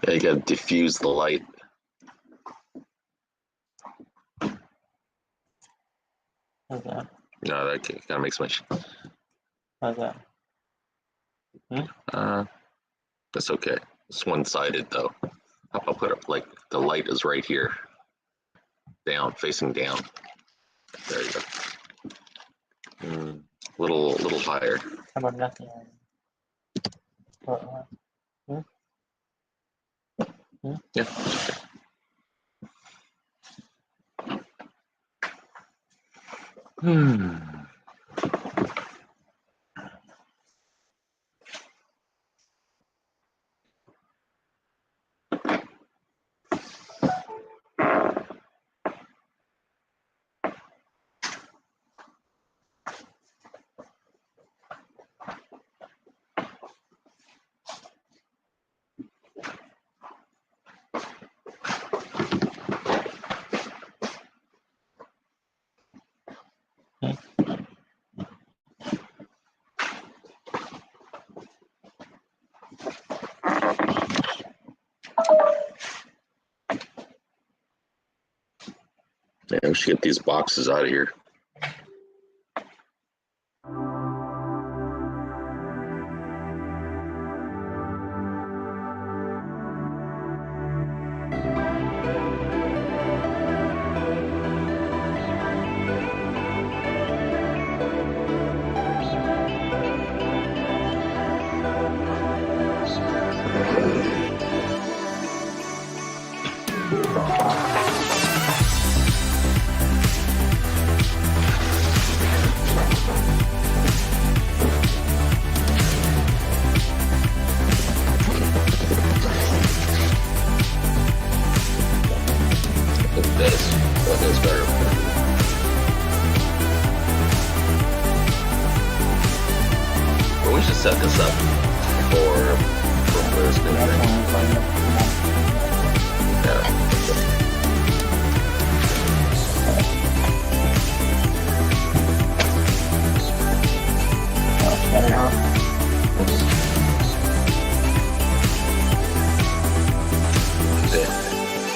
Yeah, you gotta diffuse the light. How's that? No, that kind of makes much. How's that? That's okay. It's one-sided though. I'll put it like the light is right here, down, facing down. There you go. Little higher. How about nothing? What? Yeah. Yeah, we should get these boxes out of here. That is better. But we should set this up for Thursday. Yeah.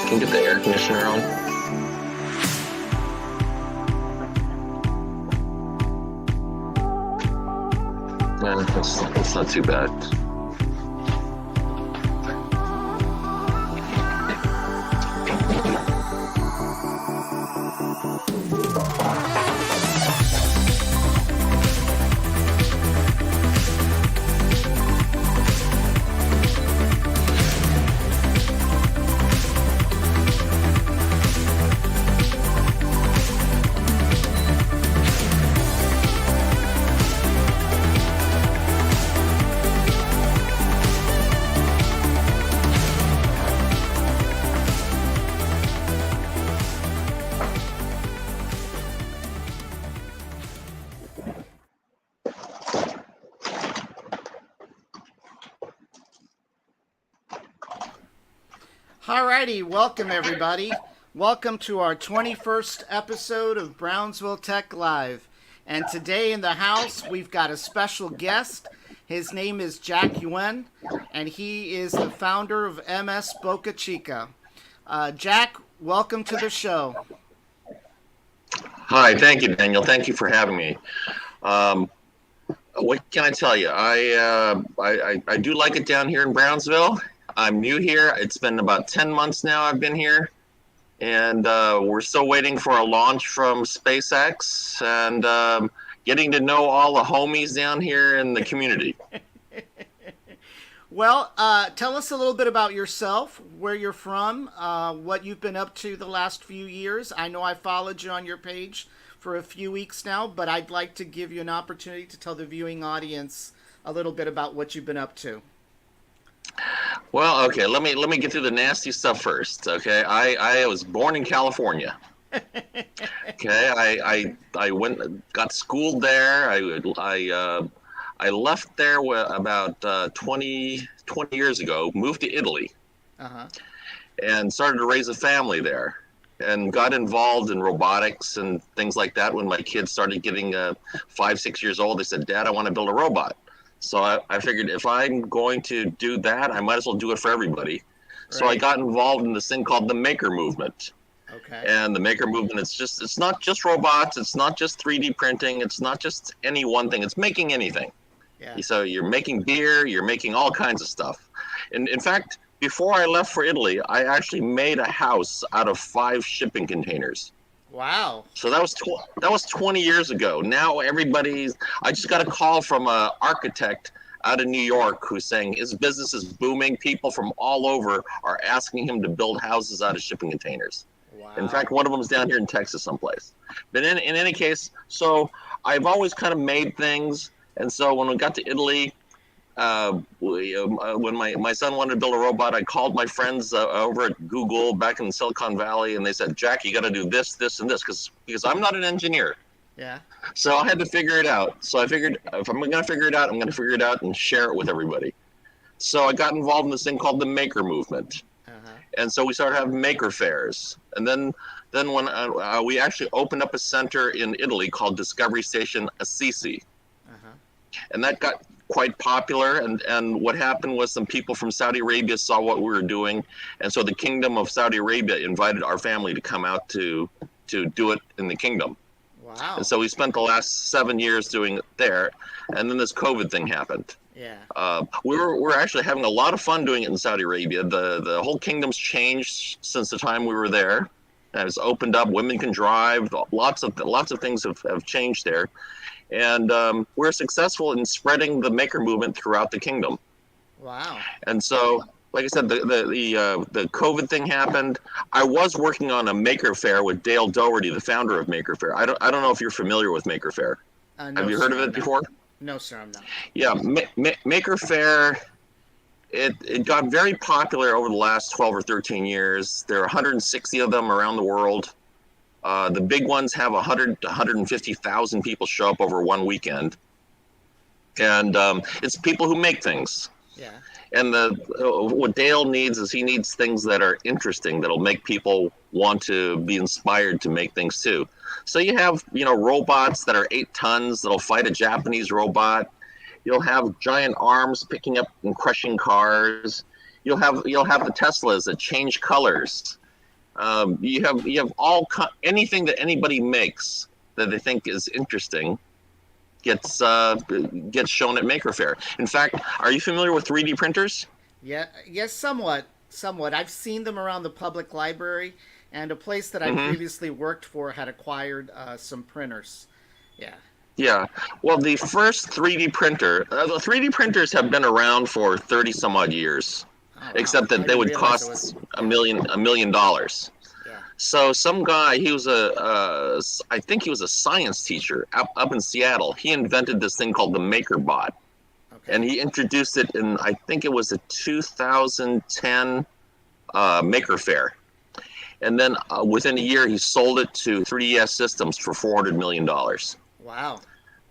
Can you get the air conditioner on? It's not too bad. Alrighty, welcome everybody. Welcome to our 21st episode of Brownsville Tech Live. And today in the house, we've got a special guest. His name is Jack Yuen, and he is the founder of MS Boca Chica. Jack, welcome to the show. Hi, thank you, Daniel. Thank you for having me. What can I tell you? I do like it down here in Brownsville. I'm new here. It's been about 10 months now I've been here. And we're still waiting for a launch from SpaceX and getting to know all the homies down here in the community. Well, tell us a little bit about yourself, where you're from, what you've been up to the last few years. I know I followed you on your page for a few weeks now, but I'd like to give you an opportunity to tell the viewing audience a little bit about what you've been up to. Well, okay, let me get through the nasty stuff first. Okay, I was born in California. Okay, I got schooled there. I left there about 20 years ago. Moved to Italy, and started to raise a family there. And got involved in robotics and things like that. When my kids started getting 5, 6 years old, they said, "Dad, I want to build a robot." So I figured if I'm going to do that, I might as well do it for everybody. So I Right. got involved in this thing called the maker movement. Okay. And the maker movement, it's not just robots, it's not just 3D printing, it's not just any one thing, it's making anything. Yeah. So you're making beer, you're making all kinds of stuff. And in fact, before I left for Italy, I actually made a house out of 5 shipping containers. Wow. So that was 20 years ago. Now I just got a call from an architect out of New York who's saying his business is booming. People from all over are asking him to build houses out of shipping containers. Wow. In fact, one of them is down here in Texas someplace. But in any case, so I've always kind of made things. And so when we got to Italy, when my son wanted to build a robot, I called my friends over at Google back in Silicon Valley, and they said, Jack, you got to do this, this, and this, because I'm not an engineer. Yeah. So I had to figure it out. So I figured if I'm going to figure it out, I'm going to figure it out and share it with everybody. So I got involved in this thing called the maker movement. Uh-huh. And so we started having maker fairs. And then when we actually opened up a center in Italy called Discovery Station Assisi. Uh-huh. And that got quite popular. And what happened was some people from Saudi Arabia saw what we were doing. And so the Kingdom of Saudi Arabia invited our family to come out to do it in the kingdom. Wow. And so we spent the last 7 years doing it there. And then this COVID thing happened. Yeah. We're actually having a lot of fun doing it in Saudi Arabia. The whole kingdom's changed since the time we were there. And it's opened up. Women can drive. Lots of things have changed there. And we're successful in spreading the maker movement throughout the kingdom. Wow. And so, like I said, the COVID thing happened. I was working on a maker fair with Dale Dougherty, the founder of Maker Fair. I don't know if you're familiar with Maker Fair. No, Have you heard sir, of I'm it not. before? No, sir, I'm not. Yeah, Maker Fair. It got very popular over the last 12 or 13 years. There are 160 of them around the world. The big ones have 100 to 150,000 people show up over one weekend. And it's people who make things. Yeah. And what Dale needs is he needs things that are interesting, that'll make people want to be inspired to make things too. So you have, robots that are 8 tons that'll fight a Japanese robot. You'll have giant arms picking up and crushing cars. You'll have the Teslas that change colors. You have anything that anybody makes that they think is interesting gets shown at Maker Fair. In fact, are you familiar with 3D printers? Yeah. Yes, somewhat. I've seen them around the public library, and a place that I previously worked for had acquired some printers. Yeah. Yeah. Well, the first 3D printer, the 3D printers have been around for 30 some odd years, Oh, wow. except that I they would didn't realize it cost was- $1 million. Yeah. So some guy, he was I think he was a science teacher up in Seattle. He invented this thing called the MakerBot, Okay. and he introduced it in, I think it was a 2010 Maker Fair. And then within a year, he sold it to 3DS Systems for $400 million. Wow.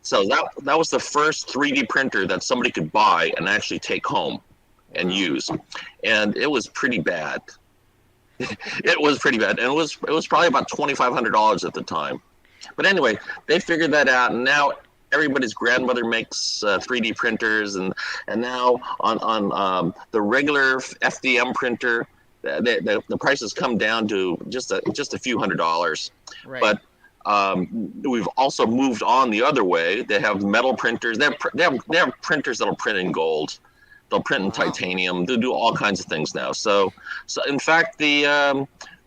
So that was the first 3D printer that somebody could buy and actually take home and use. And it was pretty bad. It was pretty bad. And it was probably about $2,500 at the time. But anyway, they figured that out, and now everybody's grandmother makes 3D printers, and now on the regular FDM printer, the prices come down to just a few $100s. Right. But we've also moved on the other way. They have metal printers. They have printers that'll print in gold. They'll print in titanium. They do all kinds of things now. So in fact, the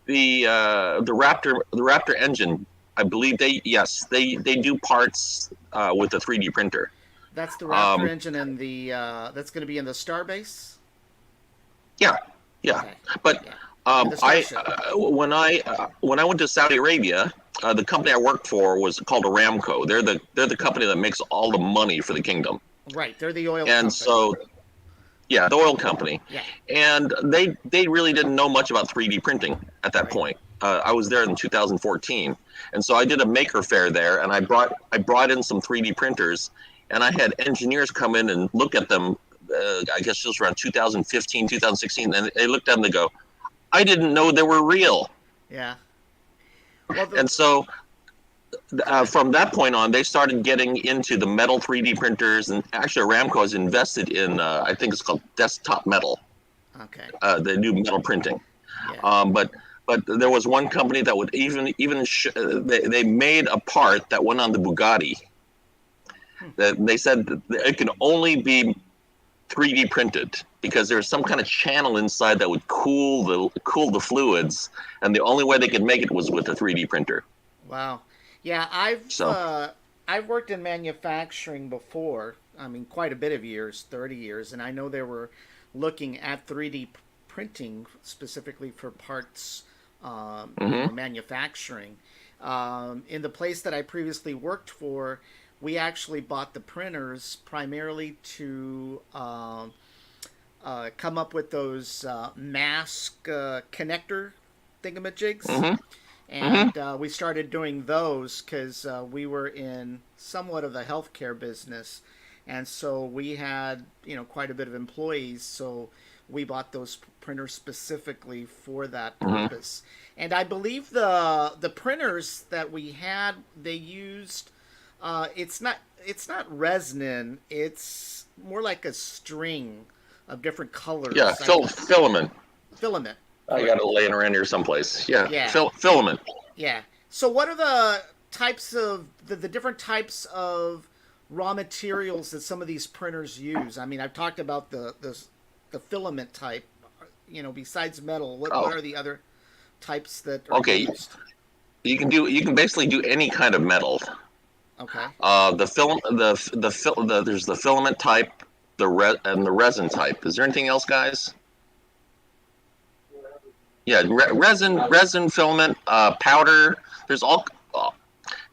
Raptor engine, I believe they do parts with a 3D printer. That's the Raptor engine and the that's going to be in the Starbase. Yeah. Okay. But The Starship. when I went to Saudi Arabia, the company I worked for was called Aramco. They're the company that makes all the money for the kingdom. Right. They're the oil And company. so, yeah, the oil company. Yeah. And they really didn't know much about 3D printing at that point. I was there in 2014, and so I did a maker fair there, and I brought in some 3D printers, and I had engineers come in and look at them. I guess it was around 2015, 2016, and they looked at them and they go, "I didn't know they were real." Yeah. Well, And so from that point on, they started getting into the metal 3D printers, and actually Aramco has invested in, I think it's called Desktop Metal. Okay. They do metal printing. Yeah. But there was one company that would they made a part that went on the Bugatti. That they said that it can only be 3D printed because there's some kind of channel inside that would cool the fluids, and the only way they could make it was with a 3D printer. Wow. Yeah, So, I've worked in manufacturing before. I mean, quite a bit of years, 30 years, and I know they were looking at 3D printing specifically for parts, mhm, manufacturing. In the place that I previously worked for, we actually bought the printers primarily to come up with those mask connector thingamajigs, mhm, mhm, and we started doing those because we were in somewhat of the healthcare business, and so we had quite a bit of employees. So we bought those printers specifically for that mhm. purpose. And I believe the printers that we had, they used it's not resin. It's more like a string of different Yeah, colors. filament. Filament, I got correct? it laying around here someplace. Yeah, Yeah, filament. yeah. So what are the types of the different types of raw materials that some of these printers use? I mean, I've talked about the filament type. Besides metal, what Oh, are the other types that are okay. used? You can basically do any kind of metal. Okay. The film there's the filament type, and the resin type. Is there anything else, guys? Yeah, resin, filament, powder. There's all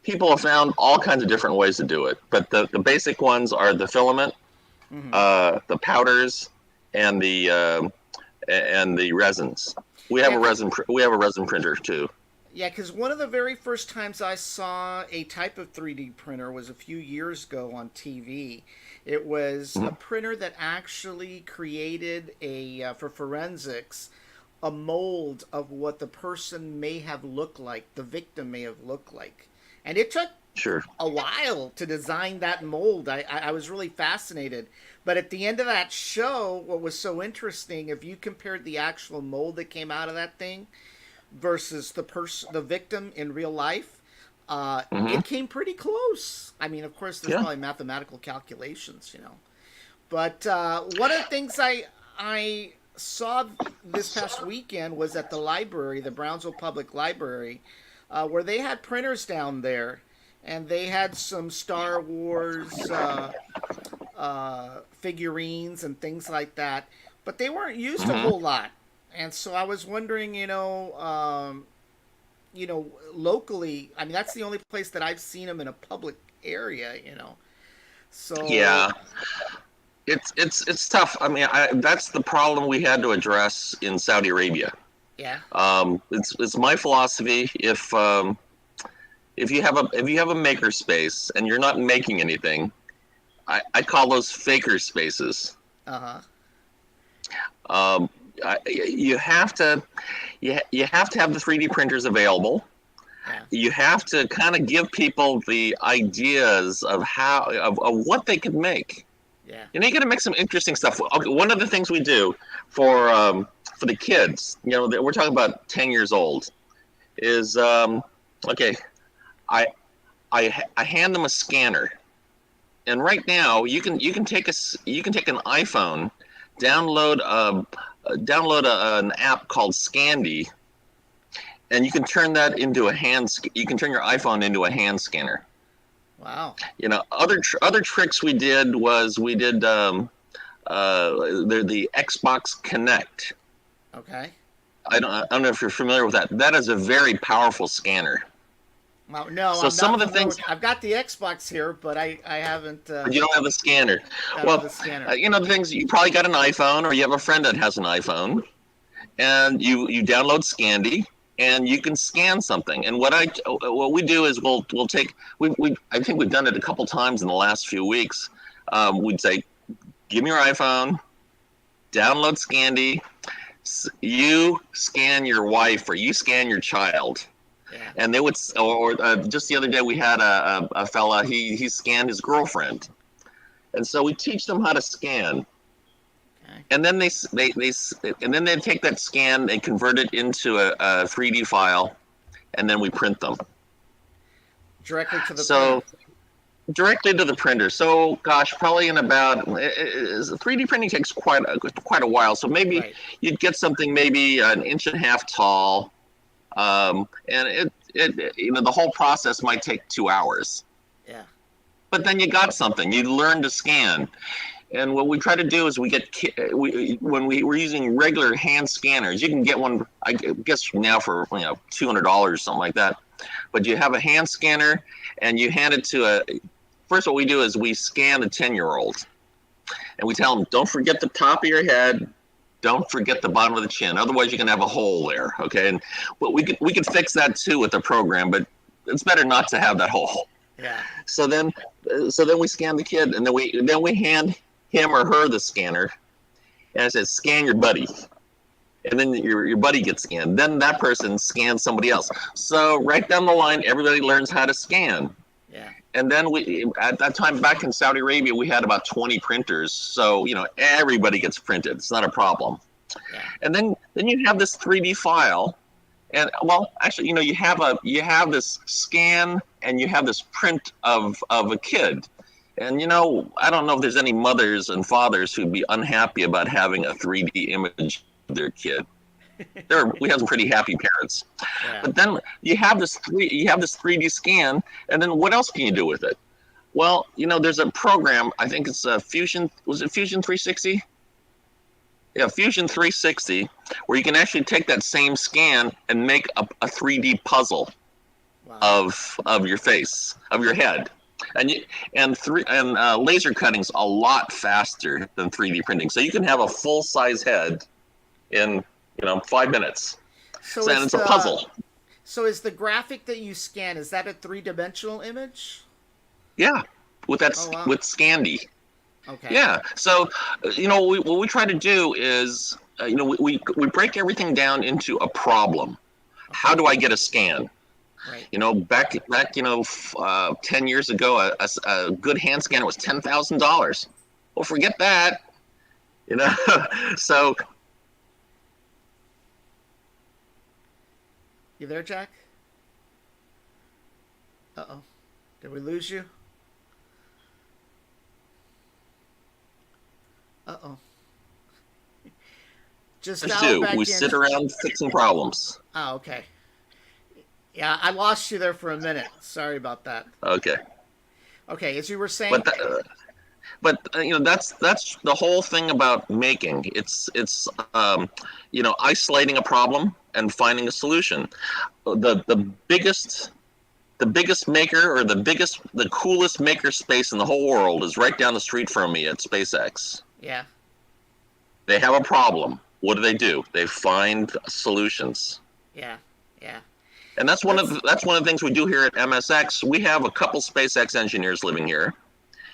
people have found all kinds of different ways to do it, but the basic ones are the filament, Mm-hmm. the powders, and the resins. Yeah, We have a resin printer too. yeah, because one of the very first times I saw a type of 3D printer was a few years ago on TV. It was a Mhm. printer that actually created for forensics, a mold of what the person may have looked like, the victim may have looked like. And it took Sure. a while to design that mold. I was really fascinated. But at the end of that show, what was so interesting, if you compared the actual mold that came out of that thing versus the victim in real life, Hmm. it came pretty close. I mean, of course, there's Yeah. probably mathematical calculations. But one of the things I saw this past weekend was at the library, the Brownsville Public Library, where they had printers down there, and they had some Star Wars figurines and things like that, but they weren't used a Hmm. whole lot. And so I was wondering, locally. I mean, that's the only place that I've seen them in a public area. So Yeah. It's tough. I mean, that's the problem we had to address in Saudi Arabia. yeah, It's my philosophy. If you have a maker space and you're not making anything, I call those faker spaces. uh huh, Um, you have to you have to have the 3D printers available. yeah, You have to kind of give people the ideas of of what they could make. yeah, You got to make some interesting stuff. Okay, one of the things we do for the kids, we're talking about 10 years old, is okay. I I hand them a scanner, and right now you can take an iPhone, download an app called Scandy, and you can turn that into you can turn your iPhone into a hand scanner. wow, Other tricks we did was the Xbox Kinect. okay. I don't know if you're familiar with that. That is a very powerful scanner. Well, no, So I'm some not of the familiar things, with. I've got the Xbox here, but I haven't. you don't have the scanner. I don't have Well, the scanner. the things, you probably got an iPhone, or you have a friend that has an iPhone, and you download Scandy, and you can scan something. And what we do is we'll take we I think we've done it a couple times in the last few weeks. We'd say, give me your iPhone, download Scandy, you scan your wife or you scan your child. Yeah. And they would, just the other day we had a fella, he scanned his girlfriend. And so we teach them how to scan. Okay. and then and then they take that scan, they convert it into a 3D file, and then we print them. Directly to the So printer. directly to the printer. So gosh, probably in about 3D printing takes quite a while. So maybe Right. you'd get something maybe an inch and a half tall, and it the whole process might take 2 hours. Yeah. But then you got something. You learn to scan. And what we try to do is when we're using regular hand scanners, you can get one, I guess now for $200 something like that. But you have a hand scanner and you hand it to first what we do is we scan a 10-year-old. And we tell them, don't forget the top of your head, don't forget the bottom of the chin. Otherwise, you're going to have a hole there, okay? And we could fix that too with the program, but it's better not to have that hole. Yeah. So then we scan the kid, and then we hand him or her the scanner, and it says scan your buddy, and then your buddy gets scanned. Then that person scans somebody else. So right down the line, everybody learns how to scan. Yeah. And then at that time back in Saudi Arabia, we had about 20 printers, so everybody gets printed. It's not a problem. Yeah. And then you have this 3D file. And well, actually, you have this scan and you have this print of a kid. And I don't know if there's any mothers and fathers who'd be unhappy about having a 3D image of their kid. We have some pretty happy parents. Yeah. But then you have this 3D scan, and then what else can you do with it? Well, there's a program. I think it's Fusion. Was it Fusion 360? Yeah, Fusion 360, where you can actually take that same scan and make a 3D puzzle Wow. of your face, of your head, and laser cutting's a lot faster than 3D printing. So you can have a full size head in 5 minutes. So And it's a puzzle. So is the graphic that you scan, is that a 3-dimensional image? Yeah, with that Oh, wow. with Scandy. Okay. Yeah. So, what we try to do is, we break everything down into a problem. How do I get a scan? Right. Back 10 years ago, a good hand scanner was $10,000. Well, forget that. So. You there, Jack? Uh-oh. Did we lose you? Uh-oh. Just dial back We in. sit around fixing problems. Oh, okay. Yeah, I lost you there for a minute. Sorry about that. Okay. Okay, as you were saying. But that's the whole thing about making. It's isolating a problem and finding a solution. The biggest maker, or the coolest maker space in the whole world is right down the street from me at SpaceX. Yeah. They have a problem. What do? They find solutions. Yeah. Yeah. And that's one of the things we do here at MSX. We have a couple SpaceX engineers living here.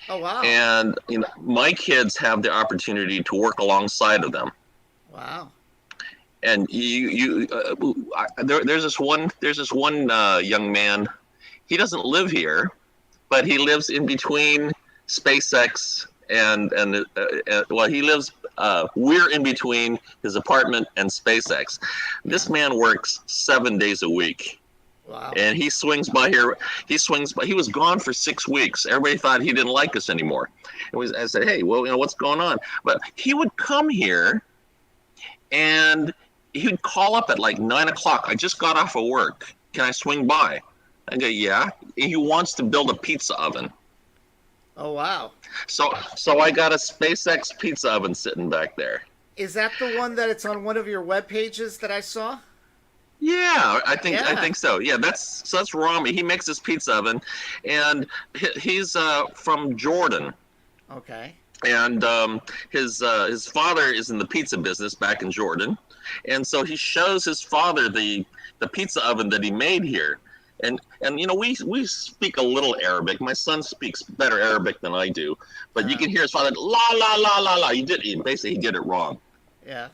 Oh, wow. And my kids have the opportunity to work alongside of them. Wow. And there's this one young man. He doesn't live here, but he lives in between SpaceX and he lives. We're in between his apartment and SpaceX. This man works 7 days a week. Wow. And he swings by here. He was gone for 6 weeks. Everybody thought he didn't like us anymore. I said, hey, well, what's going on? But he would come here, and he'd call up at like 9 o'clock. I just got off of work. Can I swing by? I go, yeah. He wants to build a pizza oven. Oh, wow. So I got a SpaceX pizza oven sitting back there. Is that the one that it's on one of your web pages that I saw? Yeah, I think so. Yeah, that's Rami. He makes this pizza oven, and he's from Jordan. Okay. And his father is in the pizza business back in Jordan, and so he shows his father the pizza oven that he made here. And we speak a little Arabic. My son speaks better Arabic than I do, but you can hear his father la la la la la. He did it wrong. Yeah.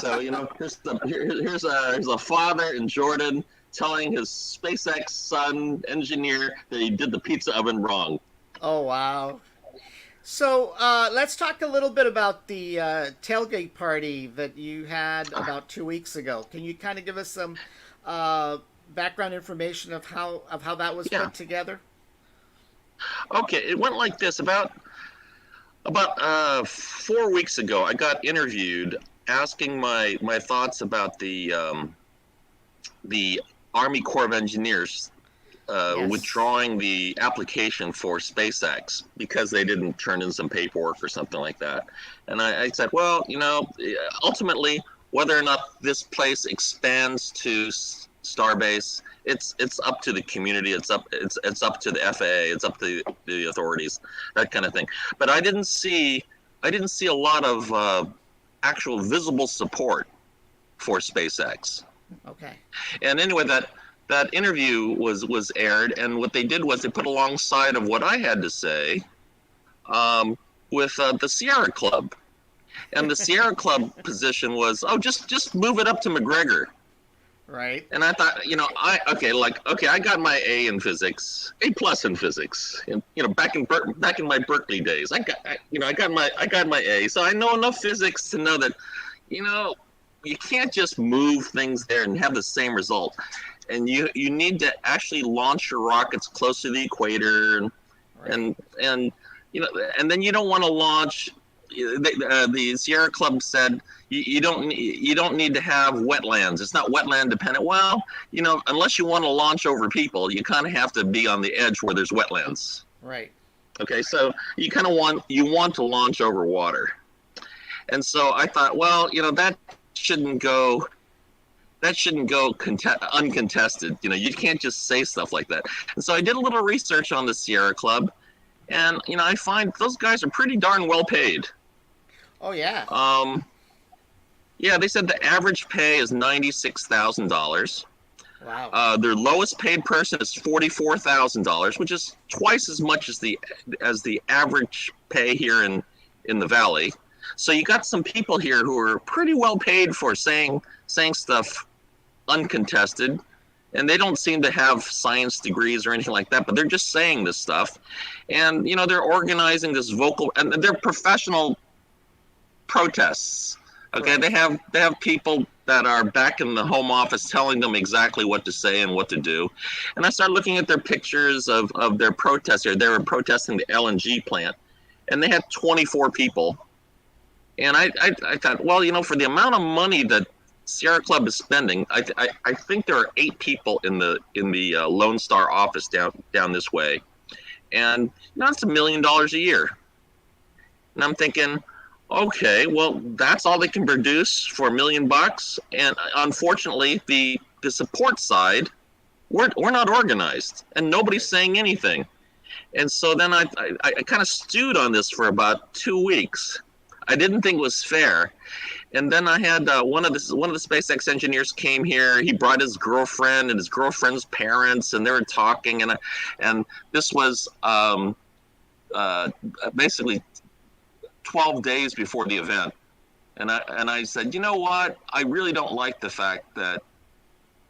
So here's a father in Jordan telling his SpaceX son engineer that he did the pizza oven wrong. Oh, wow. So let's talk a little bit about the tailgate party that you had about 2 weeks ago. Can you kind of give us some uh, background information of how that was Yeah. put together? Okay, it went like this. About 4 weeks ago, I got interviewed asking my thoughts about the Army Corps of Engineers Yes. withdrawing the application for SpaceX because they didn't turn in some paperwork or something like that. And I said, well, ultimately, whether or not this place expands to Starbase, it's up to the community. It's up to the FAA. It's up to the authorities, that kind of thing. But I didn't see a lot of actual visible support for SpaceX. Okay. And anyway, that interview was aired, and what they did was they put alongside of what I had to say with the Sierra Club, and the Sierra Club position was, oh, just move it up to McGregor. Right. And I thought, I got my A in physics, A plus in physics, and back in my Berkeley days, I got my A, so I know enough physics to know that, you can't just move things there and have the same result, and you need to actually launch your rockets close to the equator, Right. and and then you don't want to launch. The Sierra Club said you don't need to have wetlands. It's not wetland dependent. Well, unless you want to launch over people, you kind of have to be on the edge where there's wetlands. Right. Okay, so you kind of want to launch over water, and so I thought, well, shouldn't go uncontested. You can't just say stuff like that. And so I did a little research on the Sierra Club, and I find those guys are pretty darn well paid. Oh yeah. Yeah, they said the average pay is $96,000. Wow. Their lowest paid person is $44,000, which is twice as much as the average pay here in the valley. So you got some people here who are pretty well paid for saying stuff uncontested, and they don't seem to have science degrees or anything like that, but they're just saying this stuff, and they're organizing this vocal, and they're professional protests. Okay, Correct. they have people that are back in the home office telling them exactly what to say and what to do. And I started looking at their pictures of their protests here. They were protesting the LNG plant, and they had 24 people. And I thought, well, for the amount of money that Sierra Club is spending, I think there are 8 people in the Lone Star office down this way, and that's $1 million a year. And I'm thinking, okay, well, that's all they can produce for $1 million. And unfortunately, the support side, we're not organized, and nobody's saying anything. And so then I kind of stewed on this for about 2 weeks. I didn't think it was fair. And then I had one of the SpaceX engineers came here. He brought his girlfriend and his girlfriend's parents, and they were talking. And this was basically 12 days before the event. And I said, you know what? I really don't like the fact that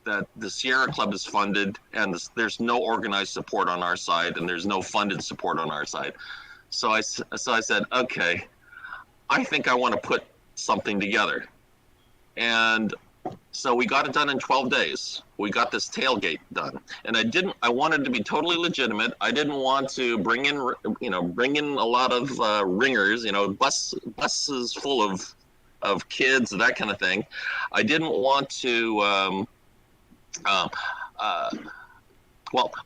the Sierra Club is funded, and there's no organized support on our side, and there's no funded support on our side. So I said, okay, I think I want to put something together. And so we got it done in 12 days. We got this tailgate done. And I wanted to be totally legitimate. I didn't want to bring in a lot of ringers, buses full of kids, that kind of thing. I didn't want to,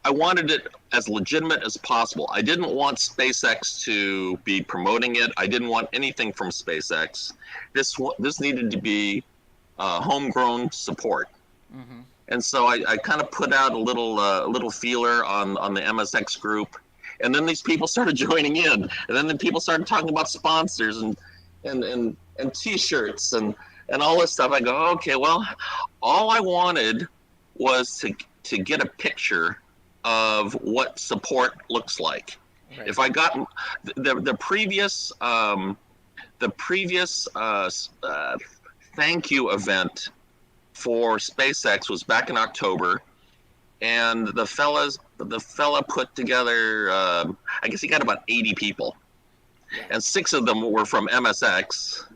I wanted it as legitimate as possible. I didn't want SpaceX to be promoting it. I didn't want anything from SpaceX. This needed to be homegrown support. Mm-hmm. And so I kind of put out a little feeler on the MSX group, and then these people started joining in, and then the people started talking about sponsors and T-shirts and all this stuff. I go, okay, well, all I wanted was to get a picture of what support looks like. Right. If I got the previous thank you event for SpaceX was back in October, and the fella put together, I guess he got about 80 people, and 6 of them were from MSX,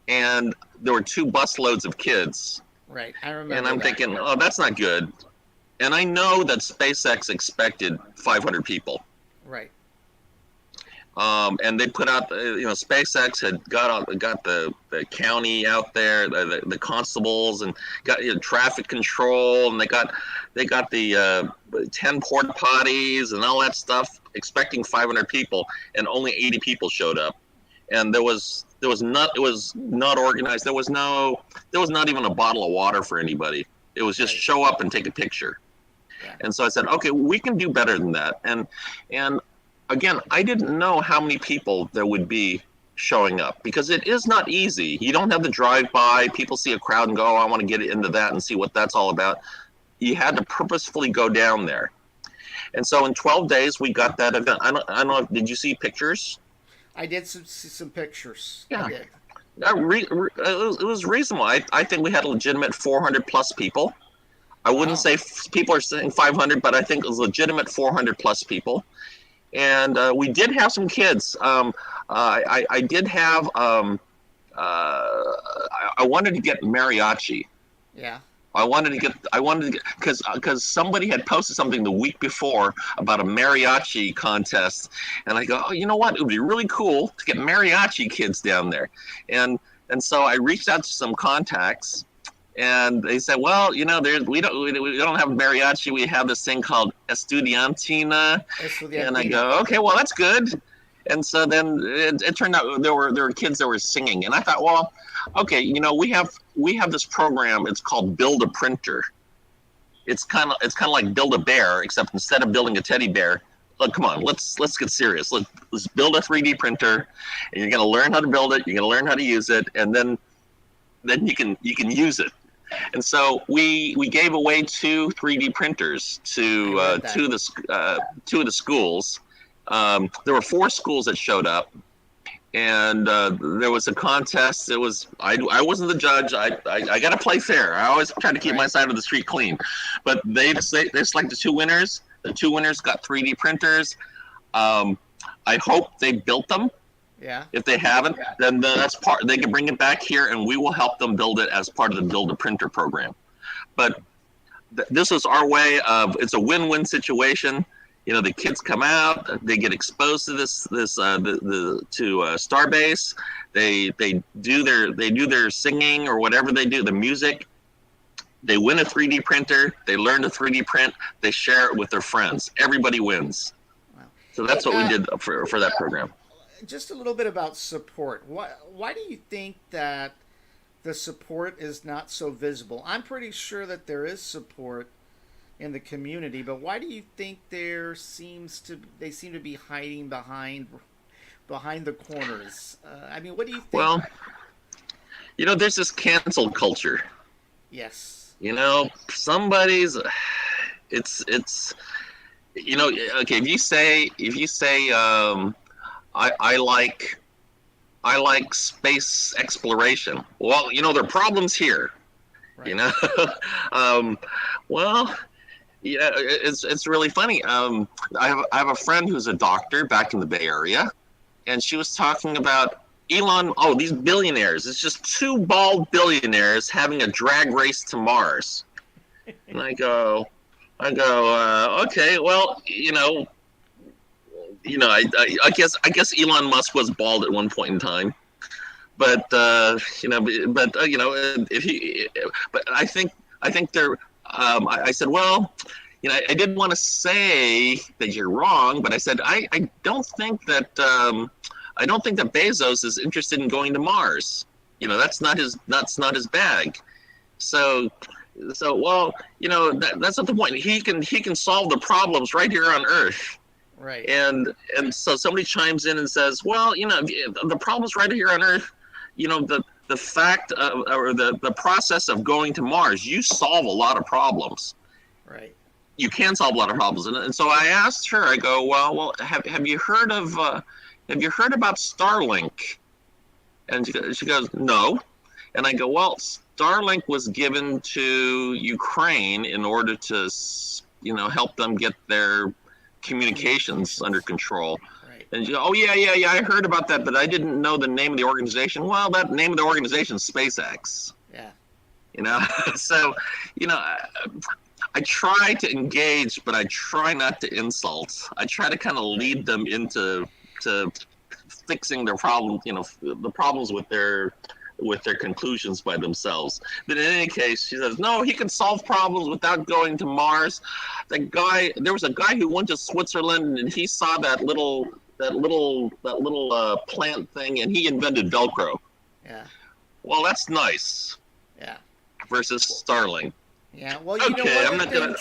and there were 2 busloads of kids. Right, I remember. And I'm thinking, oh, that's not good. And I know that SpaceX expected 500 people. Right. And they put out, SpaceX had got the county out there, the constables, and got traffic control, and they got the 10 porta potties and all that stuff, expecting 500 people, and only 80 people showed up, and it was not organized. There was not even a bottle of water for anybody. It was just show up and take a picture. Yeah. And so I said, okay, we can do better than that. And again, I didn't know how many people there would be showing up, because it is not easy. You don't have the drive-by. People see a crowd and go, oh, I want to get into that and see what that's all about. You had to purposefully go down there. And so in 12 days, we got that event. I don't know, did you see pictures? I did see some pictures. Yeah. I did. It was reasonable. I think we had a legitimate 400 plus people. I wouldn't say people are saying 500, but I think it was legitimate 400 plus people. And we did have some kids. I did have. I wanted to get mariachi. Yeah. I wanted to get because somebody had posted something the week before about a mariachi contest, and I go, oh, you know what? It would be really cool to get mariachi kids down there, and so I reached out to some contacts, and they said, well, we don't have mariachi. We have this thing called estudiantina. And I go, okay, well, that's good. And so then it turned out there were kids that were singing, and I thought, well, okay, we have this program. It's called Build a Printer. It's kind of like Build a Bear, except instead of building a teddy bear, look, come on, let's get serious. Let's build a 3D printer, and you're going to learn how to build it. You're going to learn how to use it, and then you can use it. And so we gave away 2 3D printers to 2 of the schools. There were 4 schools that showed up, and there was a contest. It was I wasn't the judge. I got to play fair. I always try to keep my side of the street clean. But they selected 2 winners. The 2 winners got 3D printers. I hope they built them. Yeah. If they haven't, then that's part. They can bring it back here, and we will help them build it as part of the Build a Printer program. But this is our way of. It's a win-win situation. The kids come out, they get exposed to to Starbase. They do their singing or whatever they do, the music. They win a 3D printer. They learn to 3D print. They share it with their friends. Everybody wins. Wow. So that's what we did for that program. Just a little bit about support. Why do you think that the support is not so visible? I'm pretty sure that there is support in the community, but why do you think they seem to be hiding behind the corners? What do you think? Well, there's this cancel culture. Yes. Somebody's. It's. Okay. If you say. I like space exploration. Well, there are problems here. Right. Well, it's really funny. I have a friend who's a doctor back in the Bay Area, and she was talking about Elon. Oh, these billionaires! It's just 2 bald billionaires having a drag race to Mars. And I go, okay, well, I guess Elon Musk was bald at one point in time, but I think they're. I said, well, I didn't want to say that you're wrong, but I said I don't think that Bezos is interested in going to Mars. That's not his bag. So well, that's not the point. He can solve the problems right here on Earth. Right. And so somebody chimes in and says, well, the problem's right here on Earth. The fact or the process of going to Mars, you solve a lot of problems. Right. You can solve a lot of problems. And so I asked her, I go, well, have you heard about Starlink? And she goes, no. And I go, well, Starlink was given to Ukraine in order to, help them get their communications under control. Right. And you go, oh yeah, I heard about that, but I didn't know the name of the organization. Well, that name of the organization is SpaceX. Yeah. You know, so you know, I try to engage, but I try not to insult. I try to kind of lead them into to fixing their problem. You know, the problems with their conclusions by themselves. But in any case, she says, no, he can solve problems without going to Mars. There was a guy who went to Switzerland and he saw that little plant thing, and he invented Velcro. Yeah. Well, that's nice. Yeah. Versus Starling. Yeah. Well, you know,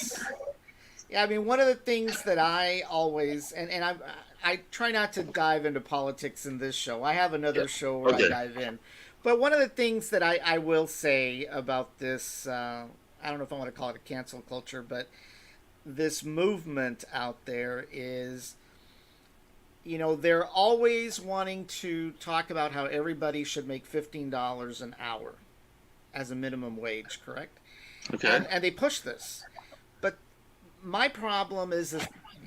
yeah, I mean, one of the things that I always and I try not to dive into politics in this show. I have another show where I dive in. But one of the things that I will say about this, I don't know if I want to call it a cancel culture, but this movement out there is, you know, they're always wanting to talk about how everybody should make $15 an hour as a minimum wage, correct? Okay. And they push this. But my problem is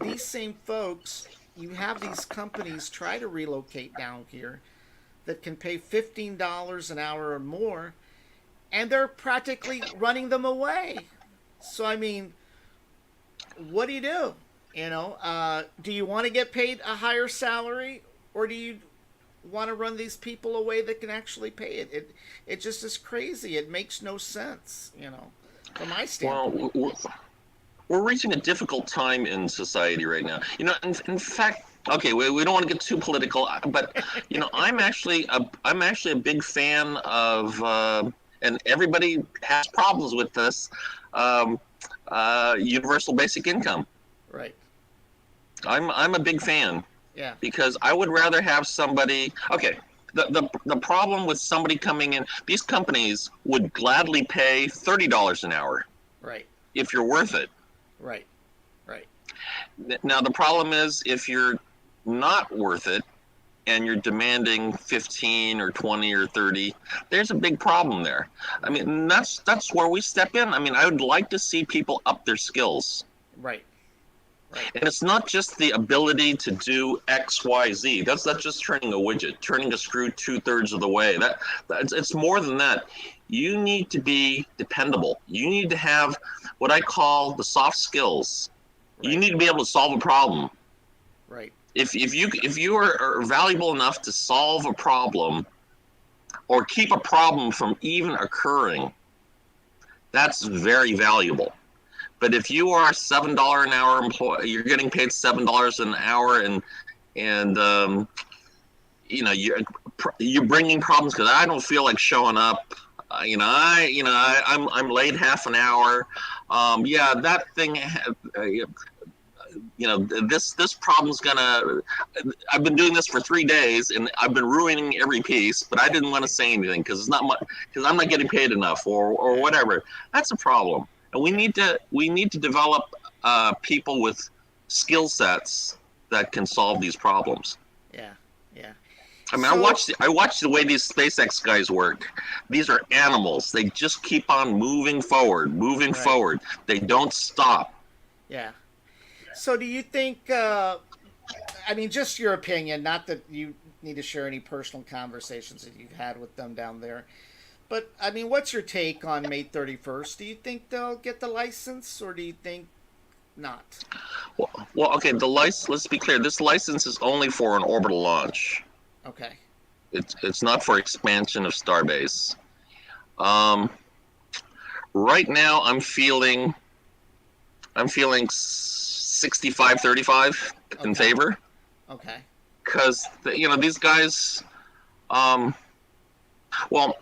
these same folks, you have these companies try to relocate down here that can pay $15 an hour or more, and they're practically running them away. So, I mean, what do you do? You know, do you want to get paid a higher salary, or do you want to run these people away that can actually pay it? It just is crazy. It makes no sense, you know, from my standpoint. Well, we're reaching a difficult time in society right now. You know, in fact, okay, we don't want to get too political, but you know, I'm actually a big fan of, and everybody has problems with this, universal basic income. Right. I'm a big fan. Yeah. Because I would rather have somebody. Okay, the problem with somebody coming in, these companies would gladly pay $30 an hour. Right. If you're worth it. Right. Right. Now the problem is if you're not worth it and you're demanding 15 or 20 or 30, there's a big problem there. I mean, that's where we step in. I mean, I would like to see people up their skills. Right. Right. And it's not just the ability to do X, Y, Z. That's just turning a widget, turning a screw 2/3 of the way. It's more than that. You need to be dependable. You need to have what I call the soft skills. Right. You need to be able to solve a problem. Right. If you are valuable enough to solve a problem or keep a problem from even occurring, that's very valuable. But if you are a $7 an hour employee, you're getting paid $7 an hour, and you know, you're bringing problems because I don't feel like showing up. I'm late half an hour. Yeah, that thing. You know, this problem's gonna. I've been doing this for 3 days, and I've been ruining every piece. But I didn't want to say anything because it's not much, because I'm not getting paid enough, or whatever. That's a problem. And we need to develop people with skill sets that can solve these problems. Yeah, yeah. I mean, I watch the way these SpaceX guys work. These are animals. They just keep on moving forward. They don't stop. Yeah. So do you think? I mean, just your opinion. Not that you need to share any personal conversations that you've had with them down there. But, I mean, what's your take on May 31st? Do you think they'll get the license, or do you think not? Well, okay, let's be clear. This license is only for an orbital launch. Okay. It's not for expansion of Starbase. Right now, I'm feeling 65-35 in favor. Okay. Because, you know, these guys... Well,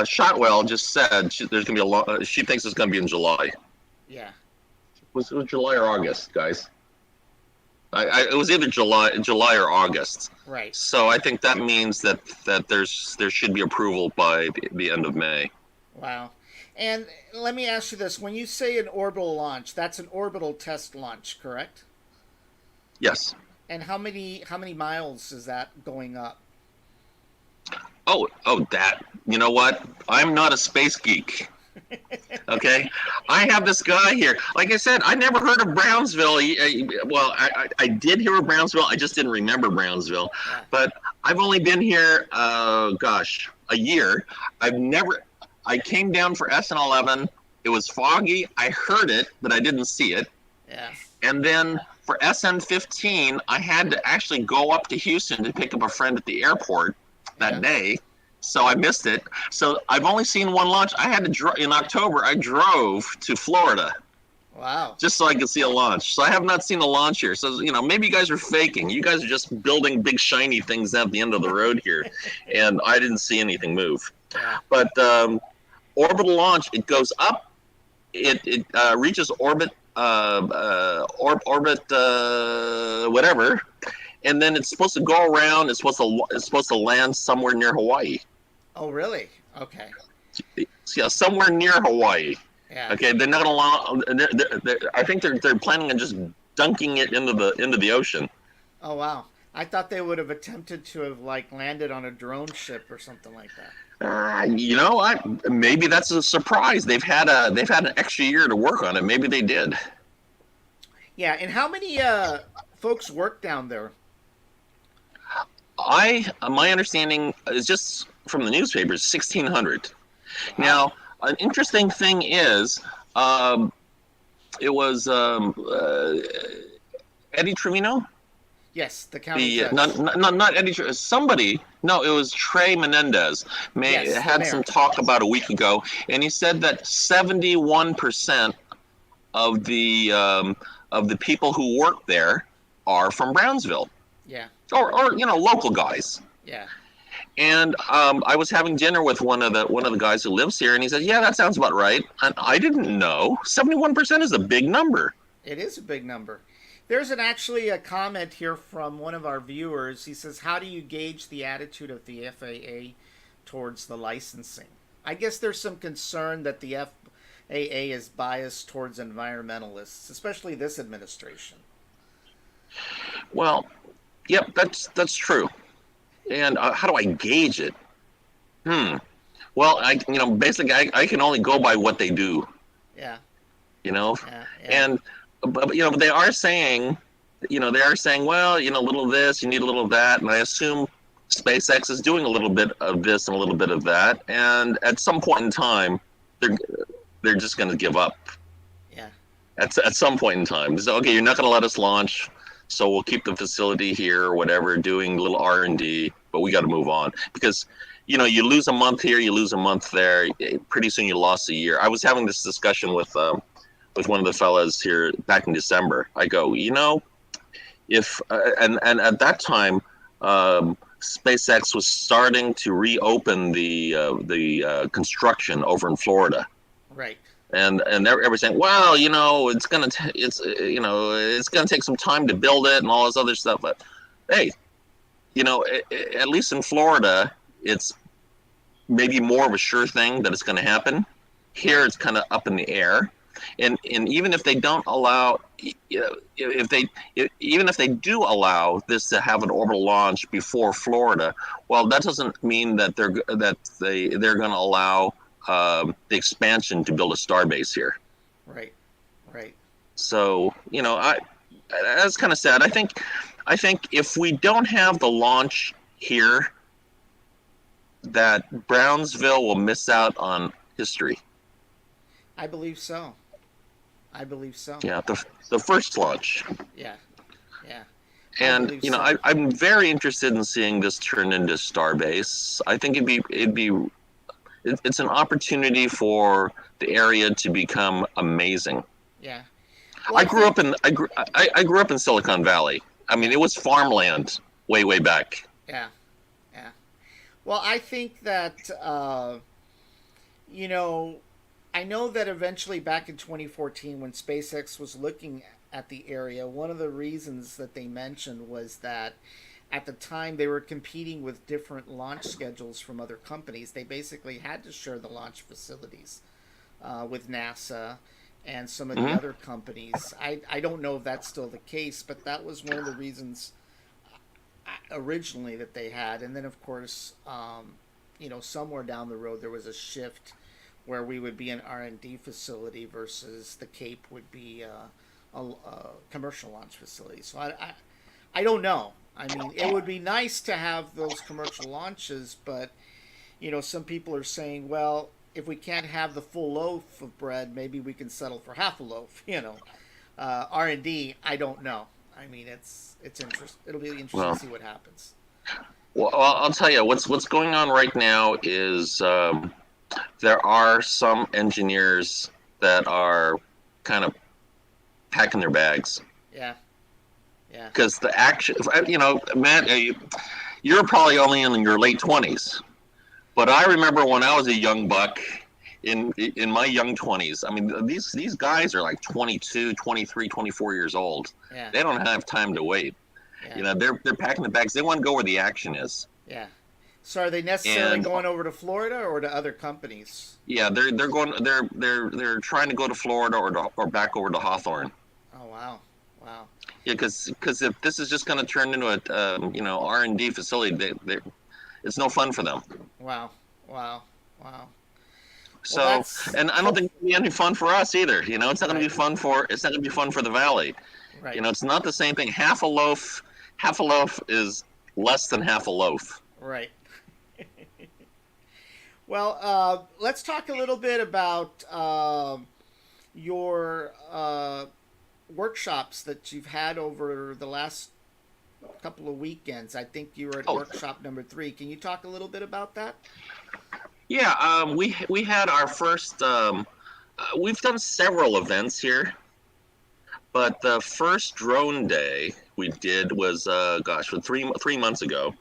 Shotwell just said there's going to be she thinks it's going to be in July. Yeah. Was it July or August, guys? It was either July or August. Right. So I think that means that there should be approval by the end of May. Wow. And let me ask you this: when you say an orbital launch, that's an orbital test launch, correct? Yes. And how many miles is that going up? Oh, that. You know what? I'm not a space geek. Okay, I have this guy here. Like I said, I never heard of Brownsville. Well, I did hear of Brownsville. I just didn't remember Brownsville. Yeah. But I've only been here, gosh, a year. I've never. I came down for SN11. It was foggy. I heard it, but I didn't see it. Yeah. And then for SN15, I had to actually go up to Houston to pick up a friend at the airport that day. So I missed it. So I've only seen one launch. I had to in October. I drove to Florida Wow. just so I could see a launch. So I have not seen a launch here. So maybe you guys are faking. You guys are just building big shiny things at the end of the road here, and I didn't see anything move. Yeah. But orbital launch, it goes up. It reaches orbit. Orbit, whatever, and then it's supposed to go around. It's supposed to land somewhere near Hawaii. Oh, really? Okay. Yeah, somewhere near Hawaii. Yeah. Okay, they're not gonna allow. I think they're planning on just dunking it into the ocean. Oh, wow. I thought they would have attempted to have landed on a drone ship or something like that. Maybe that's a surprise. They've had an extra year to work on it. Maybe they did. Yeah, and how many folks work down there? My understanding is just from the newspapers, 1,600. Wow. Now, an interesting thing is, it was Eddie Trevino. Yes, the county judge. Not Eddie. Somebody. No, it was Trey Menendez. Had some talk about a week ago, and he said that 71% of the people who work there are from Brownsville. Yeah. Or local guys. Yeah. And I was having dinner with one of the guys who lives here, and he said, "Yeah, that sounds about right." And I didn't know 71% is a big number. It is a big number. There's actually a comment here from one of our viewers. He says, "How do you gauge the attitude of the FAA towards the licensing?" I guess there's some concern that the FAA is biased towards environmentalists, especially this administration. Well, yep, that's true. And how do I gauge it? Well, basically, I can only go by what they do. Yeah. Yeah. And but they are saying, well, a little of this, you need a little of that, and I assume SpaceX is doing a little bit of this and a little bit of that, and at some point in time, they're just going to give up. Yeah. At some point in time, so okay, you're not going to let us launch, so we'll keep the facility here or whatever, doing a little R&D, but we got to move on because. You lose a month here, you lose a month there. Pretty soon you lost a year. I was having this discussion with one of the fellas here back in December. I go, if and at that time, SpaceX was starting to reopen the construction over in Florida. Right. And everybody's saying, well, it's gonna take some time to build it and all this other stuff. But hey, at least in Florida, it's maybe more of a sure thing that it's going to happen. Here, it's kind of up in the air, and even if they don't allow, even if they do allow this to have an orbital launch before Florida, well, that doesn't mean that they're going to allow the expansion to build a starbase here. Right. So that's kind of sad. I think if we don't have the launch here, that Brownsville will miss out on history. I believe so. Yeah, the first launch. Yeah. And I'm very interested in seeing this turn into Starbase. I think it's an opportunity for the area to become amazing. Yeah. Well, I grew up in Silicon Valley. I mean, it was farmland way back. Yeah. Well, I think that, I know that eventually back in 2014 when SpaceX was looking at the area, one of the reasons that they mentioned was that at the time they were competing with different launch schedules from other companies. They basically had to share the launch facilities with NASA and some of the other companies. I don't know if that's still the case, but that was one of the reasons originally that they had. And then of course somewhere down the road there was a shift where we would be an R&D facility versus the Cape would be a commercial launch facility. So I don't know. I mean, it would be nice to have those commercial launches, but some people are saying, well, if we can't have the full loaf of bread, maybe we can settle for half a loaf. R&D, I don't know. I mean, it's interest. It'll be interesting Well, to see what happens. well, I'll tell you what's going on right now is there are some engineers that are kind of packing their bags. Yeah. Yeah. Because the action, Matt, you're probably only in your late 20s, but I remember when I was a young buck in my young 20s. I mean, these guys are like 22, 23, 24 years old. Yeah. They don't have time to wait. Yeah. They're packing the bags. They want to go where the action is. Yeah. So are they necessarily And going over to Florida or to other companies? yeah, they're going. They're trying to go to Florida or back over to Hawthorne. Oh wow. Wow. Yeah, because if this is just going to turn into a R&D facility, it's no fun for them. Wow. Wow. Wow. So, Well, and I don't think it'll be any fun for us either. It's not going to be Right. fun for the valley. Right. It's not the same thing. Half a loaf is less than half a loaf. Right. Well, let's talk a little bit about your workshops that you've had over the last couple of weekends. I think you were at Oh. workshop number 3. Can you talk a little bit about that? Yeah, we had our first. We've done several events here, but the first drone day we did was three months ago.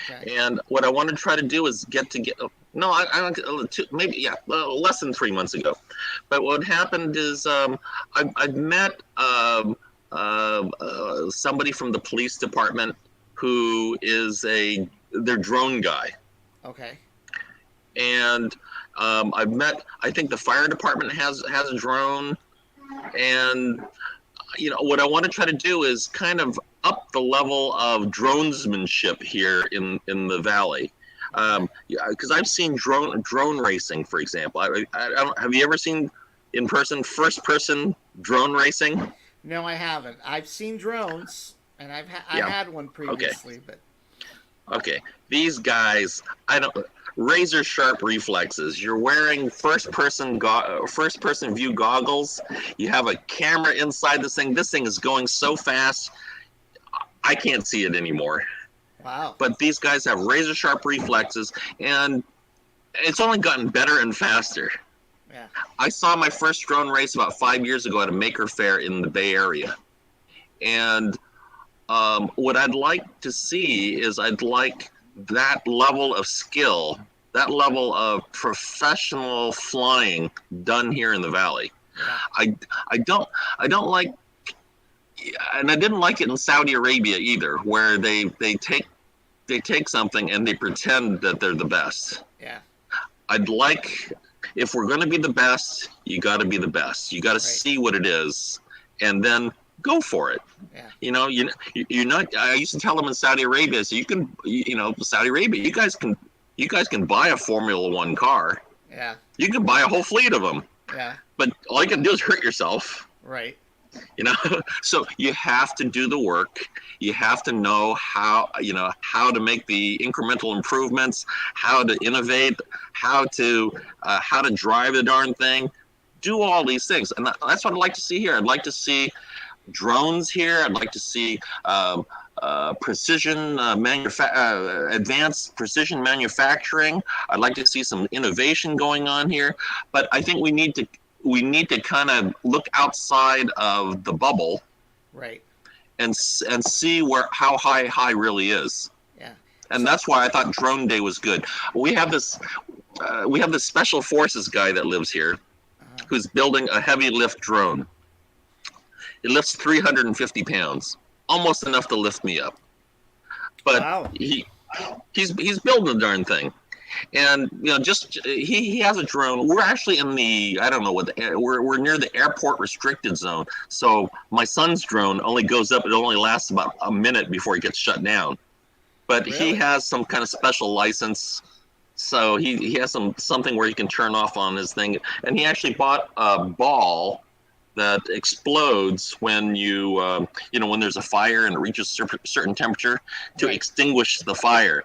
Okay. And what I want to try to do is no, I don't, maybe, yeah, less than 3 months ago. But what happened is I met somebody from the police department who is their drone guy. Okay. And I think the fire department has a drone. And, what I want to try to do is kind of up the level of dronesmanship here in the valley. Because I've seen drone racing, for example. I don't, have you ever seen in person, first person drone racing? No, I haven't. I've seen drones, and I Yeah. had one previously, but Okay, these guys, razor sharp reflexes. You're wearing first person view goggles. You have a camera inside this thing. This thing is going so fast, I can't see it anymore. wow. But these guys have razor sharp reflexes, and it's only gotten better and faster. Yeah. I saw my first drone race about 5 years ago at a maker fair in the Bay Area. And what I'd like to see is I'd like that level of skill, that level of professional flying done here in the valley. Yeah. I don't like, and I didn't like it in Saudi Arabia either, where they take something and they pretend that they're the best. Yeah. I'd like, if we're going to be the best, you got to be the best. You got to Right. see what it is, and then go for it. Yeah. You're not. I used to tell them in Saudi Arabia, so Saudi Arabia, you guys can buy a Formula One car. Yeah. You can buy a whole fleet of them, Yeah. but all you can do is hurt yourself. Right. So you have to do the work. You have to know how to make the incremental improvements, how to innovate, how to drive the darn thing, do all these things, and that's what I'd like to see here. I'd like to see drones here. I'd like to see advanced precision manufacturing. I'd like to see some innovation going on here, but I think we need to kind of look outside of the bubble, Right. and see how high really is. Yeah. And that's why I thought Drone Day was good. We have this special forces guy that lives here, who's building a heavy lift drone. It lifts 350 pounds, almost enough to lift me up. But Wow. he's building the darn thing. And he has a drone. We're actually in we're near the airport restricted zone. So my son's drone only goes up. It only lasts about a minute before it gets shut down. But he Really? has some kind of special license, So he has something where he can turn off on his thing, and he actually bought a ball that explodes when when there's a fire and it reaches a certain temperature to Right. extinguish the fire.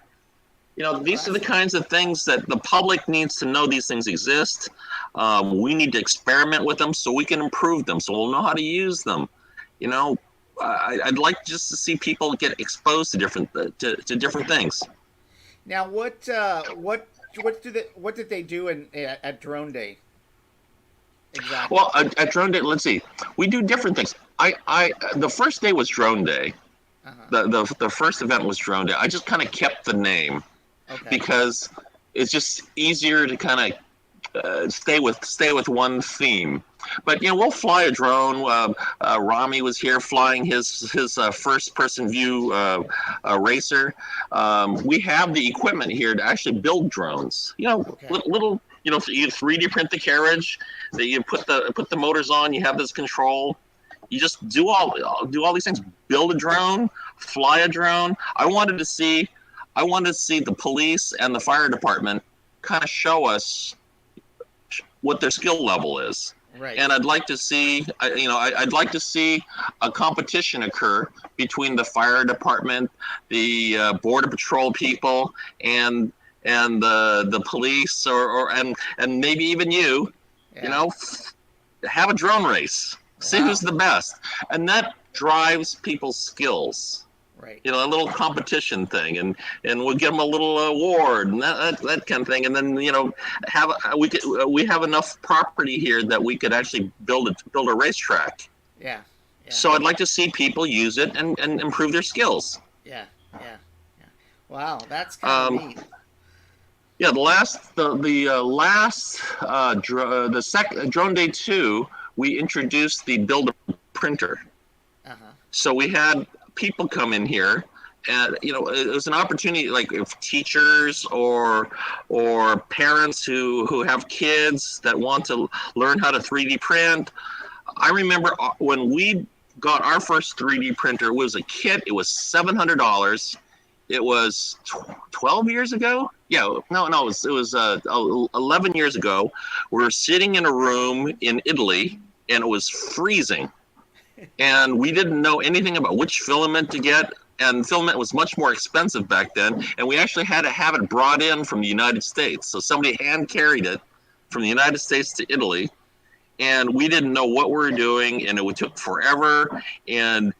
These are the kinds of things that the public needs to know these things exist. We need to experiment with them so we can improve them, so we'll know how to use them. I'd like just to see people get exposed to different things. Now, what did they do at Drone Day exactly? Well, at Drone Day, let's see, we do different things. The first day was Drone Day. The first event was Drone Day. I just kind of kept the name because it's just easier to kind of stay with one theme. But we'll fly a drone. Rami was here flying his first person view racer. We have the equipment here to actually build drones. Little. You 3D print the carriage. That you put the motors on. You have this control. You just do all these things. Build a drone, fly a drone. I wanted to see the police and the fire department kind of show us what their skill level is. Right. And I'd like to see, I'd like to see a competition occur between the fire department, the border patrol people, and the police, and maybe even you. Have a drone race. See who's the best, and that drives people's skills. Right. A little competition thing, and we'll give them a little award and that kind of thing, and then we have enough property here that we could actually build a racetrack. Yeah. So I'd like to see people use it and improve their skills. Yeah. Wow, that's kind of neat. Yeah, the second Drone Day 2, we introduced the Build a Printer. So we had people come in here, and it was an opportunity, like if teachers or parents who have kids that want to learn how to 3D print. I remember when we got our first 3D printer, it was a kit. It was $700. It was 12 years ago. Yeah, no, it was 11 years ago. We were sitting in a room in Italy, and it was freezing. And we didn't know anything about which filament to get, and filament was much more expensive back then, and we actually had to have it brought in from the United States. So somebody hand carried it from the United States to Italy, and we didn't know what we were doing, and it took forever, and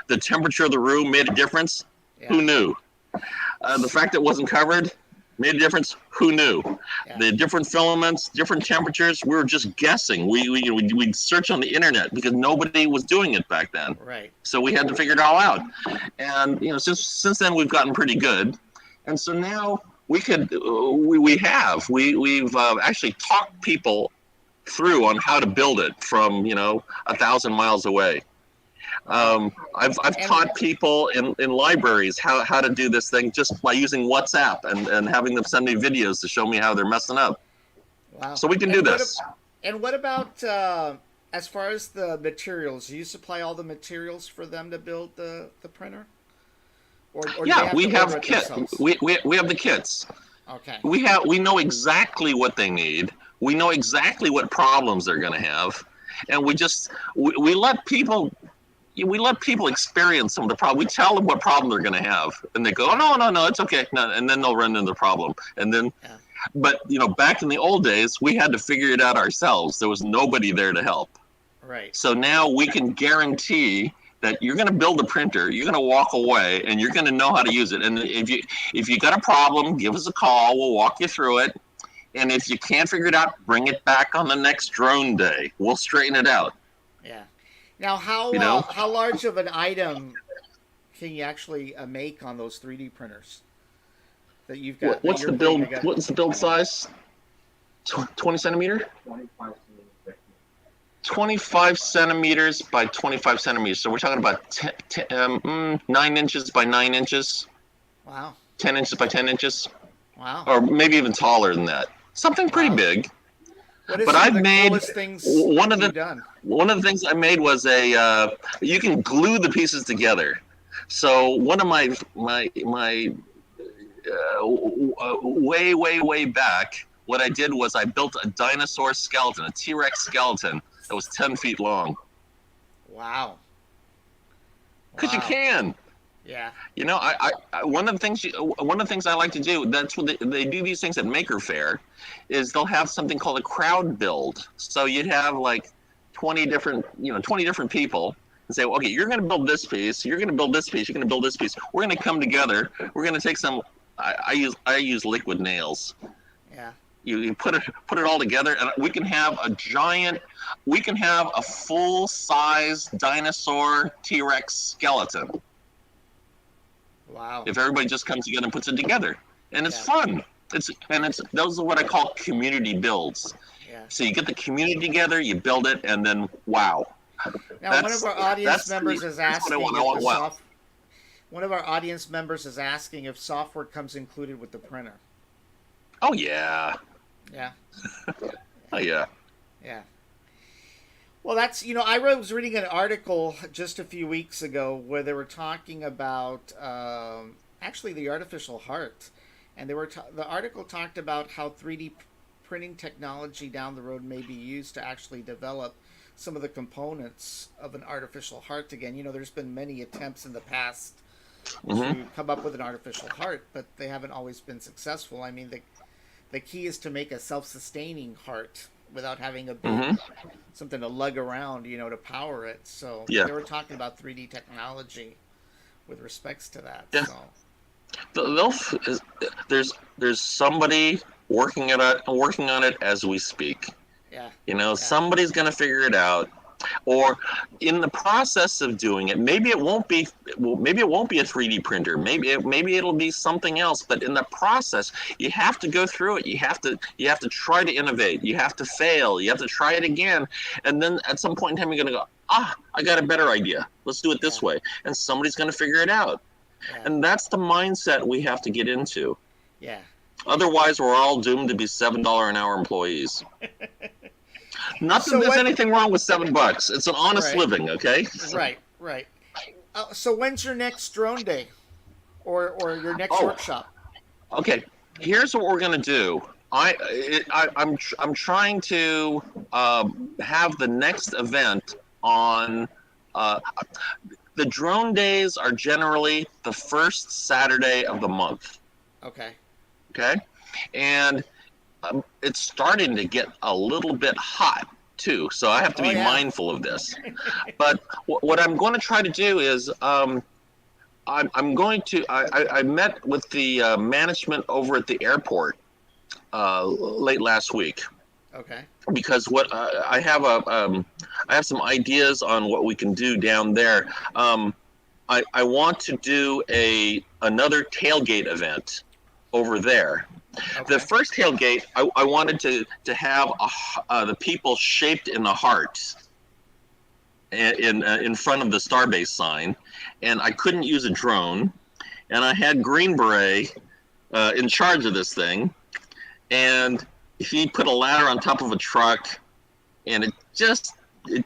the temperature of the room made a difference. Yeah. Who knew? The fact that it wasn't covered made a difference. Who knew? Yeah. The different filaments, different temperatures, we were just guessing. We'd search on the internet because nobody was doing it back then. Right. So we had to figure it all out. And since then we've gotten pretty good. And so now we've actually talked people through on how to build it from 1,000 miles away. I've taught people in libraries how to do this thing just by using WhatsApp and having them send me videos to show me how they're messing up. Wow. So we can do this. And what about as far as the materials? Do you supply all the materials for them to build the printer? Or yeah, we have kits. We have the kits. Okay. We know exactly what they need. We know exactly what problems they're going to have, and we let people. We let people experience some of the problem. We tell them what problem they're going to have, and they go, "Oh, no, it's okay." No, and then they'll run into the problem. And then, but back in the old days, we had to figure it out ourselves. There was nobody there to help. Right. So now we can guarantee that you're going to build a printer, you're going to walk away, and you're going to know how to use it. And if you got a problem, give us a call. We'll walk you through it. And if you can't figure it out, bring it back on the next drone day. We'll straighten it out. Yeah. Now, how large of an item can you actually make on those 3D printers that you've got? What's the build? What's the build size? 20 centimeter. 25 centimeters by 25 centimeters. So we're talking about 9 inches by 9 inches. Wow. 10 inches by 10 inches. Wow. Or maybe even taller than that. Something pretty big. What is but I've made one of the things I made was you can glue the pieces together. So one of my way back, what I did was I built a dinosaur skeleton, a T-Rex skeleton that was 10 feet long. Wow. Because you Wow. can. Yeah. You know, one of the things I like to do. That's what they do these things at Maker Faire, is they'll have something called a crowd build. So you'd have like 20 different people and say, well, okay, you're going to build this piece, you're going to build this piece, you're going to build this piece. We're going to come together. We're going to take some. I use liquid nails. Yeah. You put it all together, and we can have a full-size dinosaur T-Rex skeleton. Wow. If everybody just comes together and puts it together, and it's Yeah. fun. Those are what I call community builds. Yeah. So you get the community together, you build it, and then wow. Now, one of our audience members is asking if the wow. one of our audience members is asking if software comes included with the printer. Oh yeah. Yeah. Oh yeah. Yeah. Well, that's, I was reading an article just a few weeks ago where they were talking about actually the artificial heart, and the article talked about how 3D printing technology down the road may be used to actually develop some of the components of an artificial heart again. There's been many attempts in the past to come up with an artificial heart, but they haven't always been successful. I mean, the key is to make a self-sustaining heart without having a big something to lug around, to power it. So Yeah. they were talking about 3D technology with respects to that. Yeah. So There's somebody working on it as we speak. yeah. Somebody's going to figure it out, or in the process of doing it, maybe it won't be a 3D printer. Maybe it'll be something else. But in the process, you have to go through it. You have to try to innovate. You have to fail. You have to try it again, and then at some point in time, you're going to go, I got a better idea. Let's do it this way, and somebody's going to figure it out. Yeah. And that's the mindset we have to get into. Yeah. Otherwise, we're all doomed to be $7 an hour employees. Not that So there's when- anything wrong with $7. It's an honest Right. living, okay? Right. So when's your next drone day, or your next workshop? Okay, here's what we're gonna do. I'm trying to have the next event on. The drone days are generally the first Saturday of the month. Okay. Okay, and it's starting to get a little bit hot too, so I have to be mindful of this. But what I'm going to try to do is I met with the management over at the airport late last week. Okay. Because I have some ideas on what we can do down there. I want to do another tailgate event over there. Okay. The first tailgate, I wanted to have the people shaped in a heart in front of the Starbase sign, and I couldn't use a drone, and I had Green Beret in charge of this thing, and he put a ladder on top of a truck, and it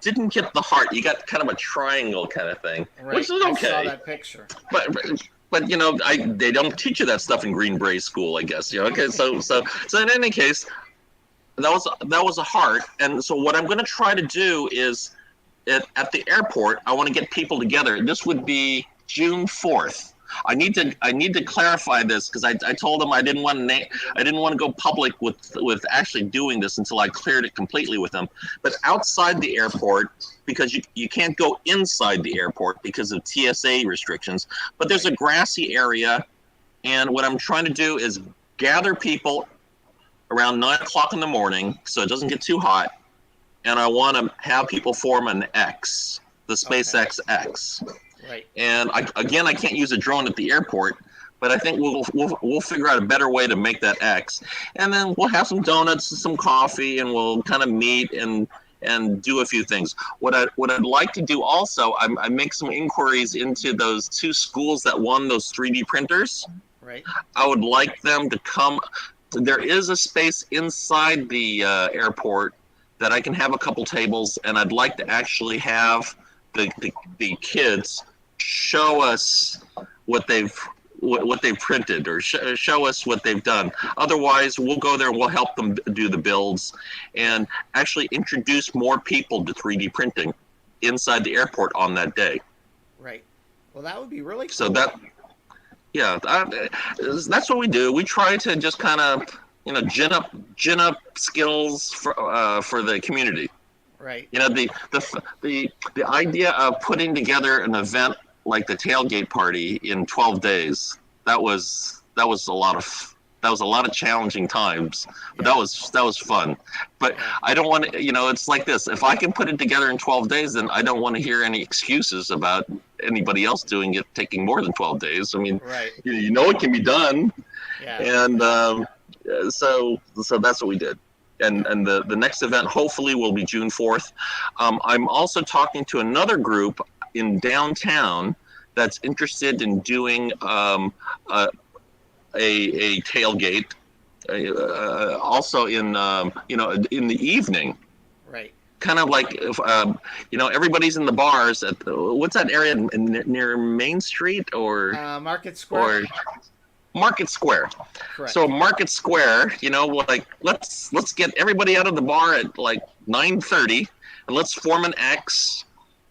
didn't get the heart. You got kind of a triangle kind of thing, Right. which is okay. I saw that picture. But they don't teach you that stuff in Green Beret school, I guess. Okay, so in any case, that was a heart, and so what I'm going to try to do is at the airport, I want to get people together. This would be June 4th. I need to clarify this because I told them I didn't want to go public with actually doing this until I cleared it completely with them. But outside the airport, because you can't go inside the airport because of TSA restrictions, but there's a grassy area, and what I'm trying to do is gather people around 9 o'clock in the morning so it doesn't get too hot, and I want to have people form an X, the SpaceX X. Right. And I can't use a drone at the airport, but I think we'll figure out a better way to make that X. And then we'll have some donuts and some coffee, and we'll kind of meet and do a few things. What I'd like to do also, I make some inquiries into those two schools that won those 3D printers. Right. I would like them to come. There is a space inside the airport that I can have a couple tables, and I'd like to actually have the kids show us what they've what they've printed, or show us what they've done. Otherwise, we'll go there and we'll help them do the builds and actually introduce more people to 3D printing inside the airport on that day. Right. Well, that would be really cool. So that's what we do. We try to just kind of, gin up skills for the community. Right. The idea of putting together an event like the tailgate party in 12 days, that was a lot of challenging times, but that was fun. But I don't want to, it's like this. If I can put it together in 12 days, then I don't want to hear any excuses about anybody else doing it taking more than 12 days. I mean, right. It can be done. Yeah. And so that's what we did. And the next event hopefully will be June 4th. I'm also talking to another group in downtown that's interested in doing a tailgate, also in in the evening. Right. Kind of like if everybody's in the bars at what's that area near Main Street or Market Square. Or Market Square. Correct. So Market Square, like let's get everybody out of the bar at like 9:30, and let's form an X,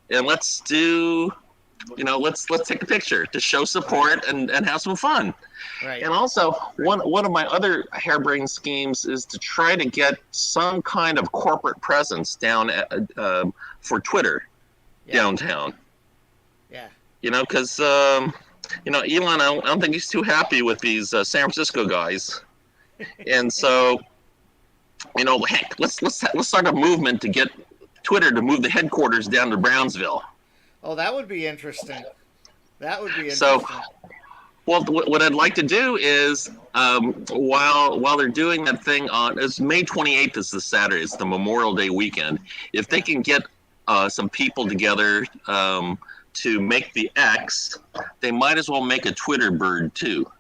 and let's do, let's take a picture to show support and have some fun. Right. And also one of my other harebrained schemes is to try to get some kind of corporate presence down for Twitter downtown. Yeah. Because Elon, I don't think he's too happy with these San Francisco guys, and so, heck, let's start a movement to get Twitter to move the headquarters down to Brownsville. Oh, that would be interesting. So, well, what I'd like to do is, while they're doing that thing it's May 28th is the Saturday, it's the Memorial Day weekend. If they can get some people together to make the X, they might as well make a Twitter bird too.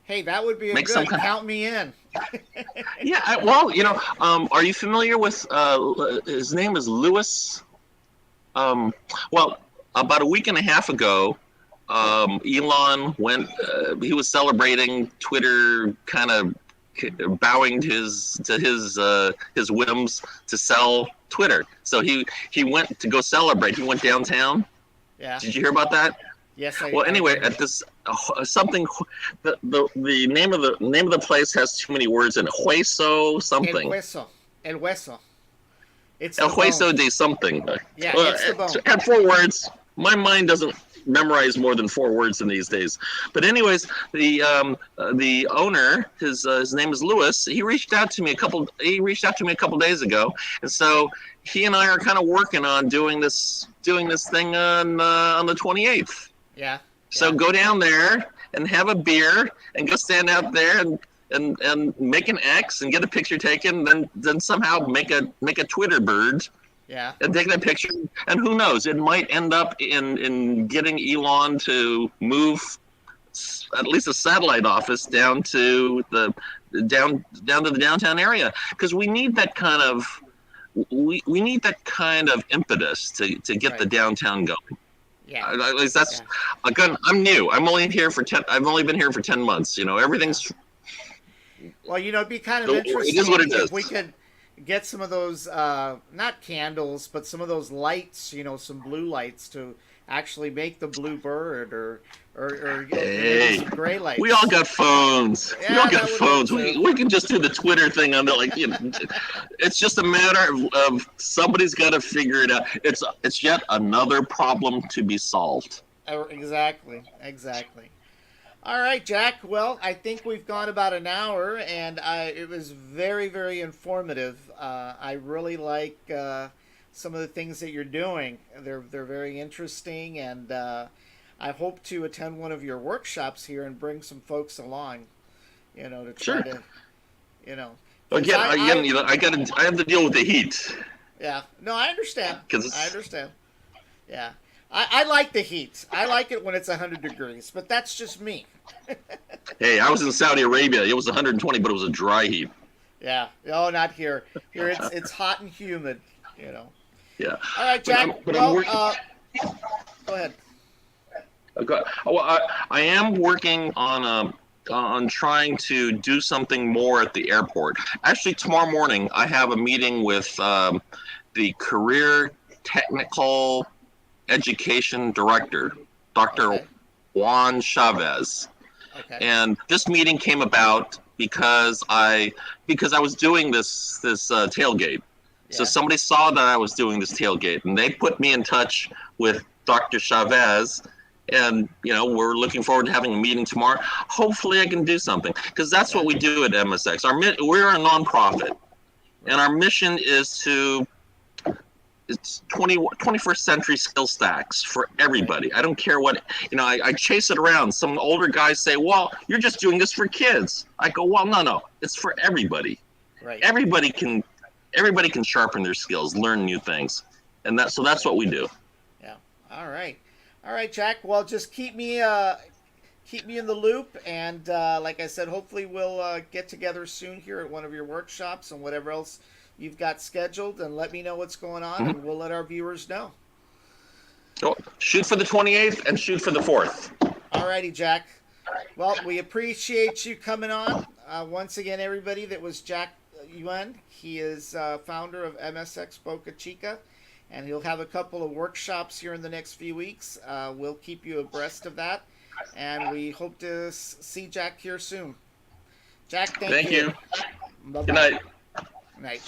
Hey, that would be count me in. Yeah, are you familiar with his name is Lewis? Well, about a week and a half ago, Elon went. He was celebrating Twitter, kind of bowing to his whims to sell Twitter. So he went to go celebrate. He went downtown. Yeah. Did you hear about that? Yes. Well, anyway, at this something, the name of the place has too many words in it. Hueso something. El Hueso. It's El Hueso de something. Yeah, it's the bone. It had 4 words. My mind doesn't memorize more than 4 words in these days. But anyways, the owner, his name is Lewis. He reached out to me a couple days ago, and so he and I are kind of working on doing this thing on the 28th. Yeah. So go down there and have a beer and go stand out there and make an X and get a picture taken, then somehow make a Twitter bird. Yeah. And take that picture, and who knows? It might end up in getting Elon to move at least a satellite office down to the downtown area, because we need that kind of impetus to get the downtown going. Yeah. At least that's again. I'm new. I've only been here for 10 months. Everything's. Well, it'd be kind of interesting. It is what it is. If we could get some of those, not candles, but some of those lights, some blue lights to actually make the blue bird or hey, some gray lights. We all got phones. Yeah, we all got phones. We can just do the Twitter thing on it's just a matter of somebody's got to figure it out. It's yet another problem to be solved. Exactly. All right, Jack. Well, I think we've gone about an hour, and it was very, very informative. I really like some of the things that you're doing. They're very interesting, and I hope to attend one of your workshops here and bring some folks along. To try to, Again, I have to deal with the heat. Yeah. No, I understand. I understand. Yeah. I like the heat. I like it when it's 100 degrees, but that's just me. Hey, I was in Saudi Arabia. It was 120, but it was a dry heat. Yeah. Oh, not here. Here it's hot and humid. Yeah. All right, Jack. Go ahead. Okay. Well, I am working on trying to do something more at the airport. Actually, tomorrow morning I have a meeting with the Career Technical Education Director, Dr. Okay. Juan Chavez. Okay. And this meeting came about because I was doing this tailgate. So Yeah. somebody saw that I was doing this tailgate, and they put me in touch with Dr. Chavez. And we're looking forward to having a meeting tomorrow. Hopefully, I can do something because that's Yeah. what we do at MSX. We're a nonprofit, and Right. our mission is to it's 21st century skill stacks for Right. everybody. I don't care what, I chase it around. Some older guys say, well, you're just doing this for kids. I go, well, no, it's for everybody. Right. Everybody can sharpen their skills, learn new things. And that's what we do. Yeah. All right. All right, Jack. Well, just keep me in the loop, and like I said, hopefully we'll get together soon here at one of your workshops and whatever else you've got scheduled, and let me know what's going on, Mm-hmm. and we'll let our viewers know. So shoot for the 28th and shoot for the 4th. All righty, Jack. Well, we appreciate you coming on. Once again, everybody, that was Jack Yuen. He is founder of MSX Boca Chica, and he'll have a couple of workshops here in the next few weeks. We'll keep you abreast of that, and we hope to see Jack here soon. Jack, thank Thank you. Bye-bye. Good night. Night.